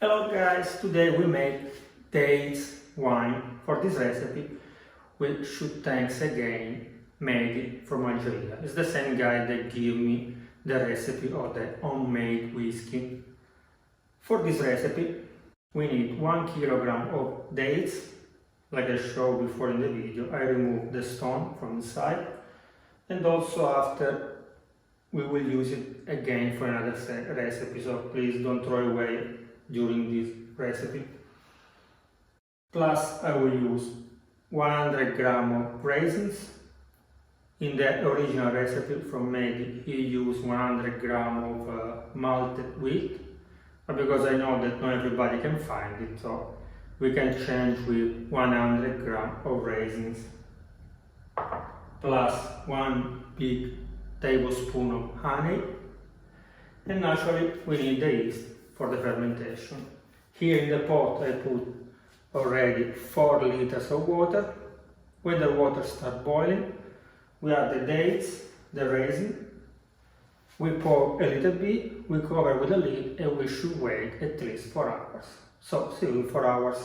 Hello guys, today we make dates wine. For this recipe we should thanks again Mehdi from Algeria. It's the same guy that gave me the recipe of the homemade whiskey. For this recipe we need 1 kilogram of dates, like I showed before in the video. I removed the stone from the side, and also after we will use it again for another recipe, so please don't throw away during this recipe. Plus I will use 100 grams of raisins. In the original recipe from Mehdi he used 100 grams of malted wheat, but because I know that not everybody can find it, so we can change with 100 grams of raisins, plus 1 big tablespoon of honey, and naturally we need the yeast for the fermentation. Here in the pot I put already 4 liters of water. When the water starts boiling, we add the dates, the raisin, we pour a little bit, we cover with a lid, and we should wait at least 4 hours. So see you in 4 hours.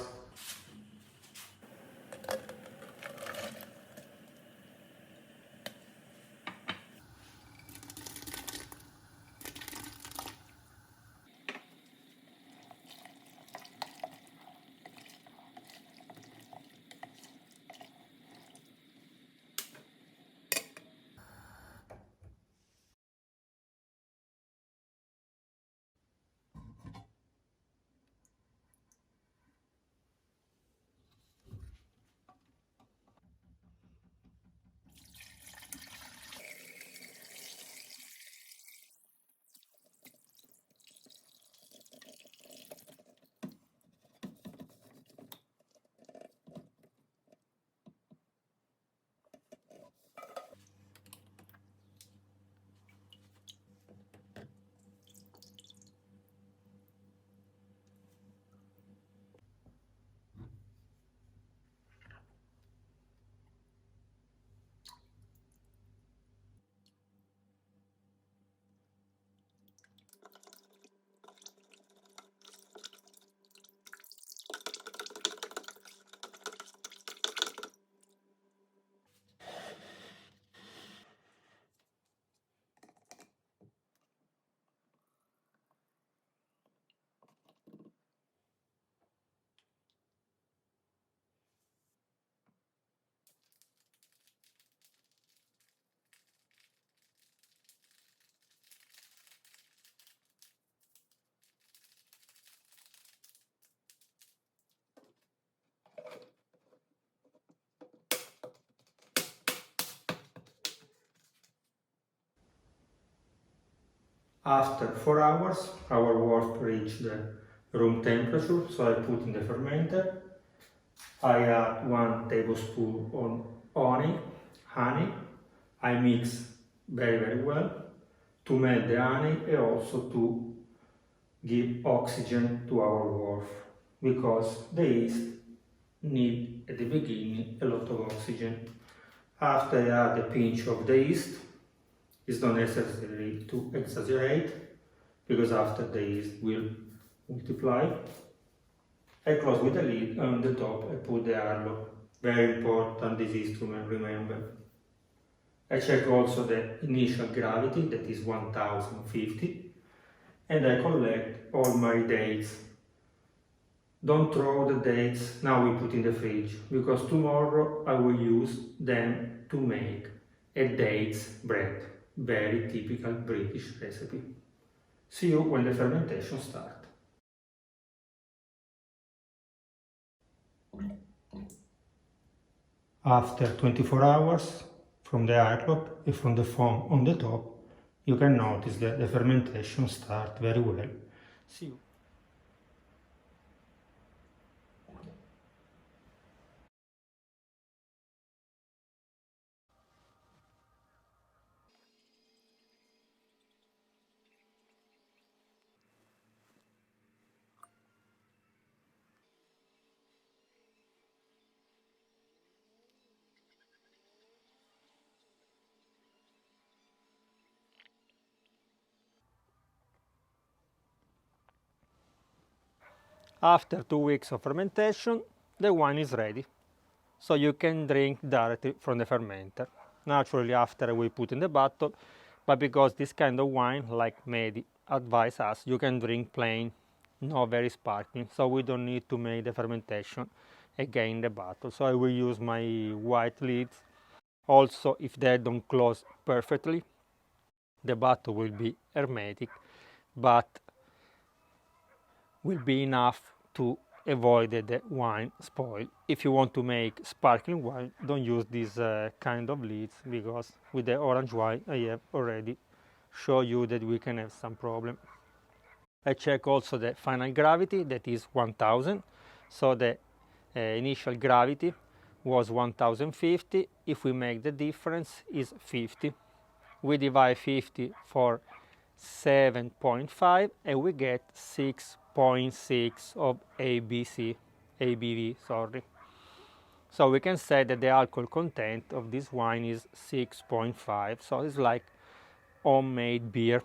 After 4 hours, our wort reached the room temperature, so I put in the fermenter. I add 1 tablespoon of honey. I mix very well to melt the honey and also to give oxygen to our wort, because the yeast need at the beginning a lot of oxygen. After I add a pinch of the yeast. It's not necessary to exaggerate, because after the yeast will multiply. I close with the lid, and on the top I put the airlock. Very important, this instrument, remember. I check also the initial gravity, that is 1050, and I collect all my dates. Don't throw the dates now we put in the fridge, because tomorrow I will use them to make a dates bread. Very typical British recipe. See you when the fermentation starts. After 24 hours, from the airlock and from the foam on the top, you can notice that the fermentation starts very well. See you. After 2 weeks of fermentation, the wine is ready, so you can drink directly from the fermenter. Naturally, after we put in the bottle, but because this kind of wine, like Mehdi advise us, you can drink plain, not very sparkling, so we don't need to make the fermentation again in the bottle. So I will use my white lids. Also, if they don't close perfectly, the bottle will be hermetic, but will be enough to avoid the wine spoil. If you want to make sparkling wine, don't use this kind of lids, because with the orange wine I have already show you that we can have some problem. I check also the final gravity, that is 1000. So the initial gravity was 1050. If we make the difference is 50. We divide 50 for 7.5 and we get 6.6 of ABV, sorry. So we can say that the alcohol content of this wine is 6.5, so it's like homemade beer.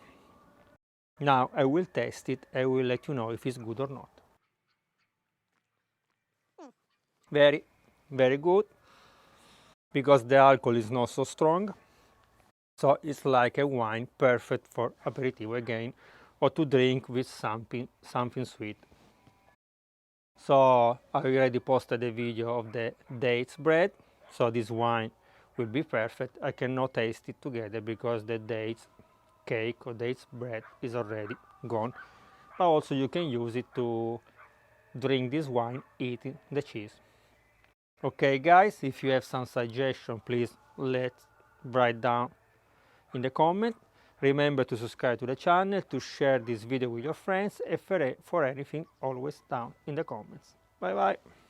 Now I will test it. I will let you know if it's good or not. Very, very good, because the alcohol is not so strong. So it's like a wine perfect for aperitivo again, or to drink with something sweet. So I already posted a video of the dates bread. So this wine will be perfect. I cannot taste it together because the dates cake or dates bread is already gone. But also you can use it to drink this wine eating the cheese. Okay guys, if you have some suggestion, please let's write down in the comment. Remember to subscribe to the channel, to share this video with your friends, and for anything always down in the comments. Bye bye.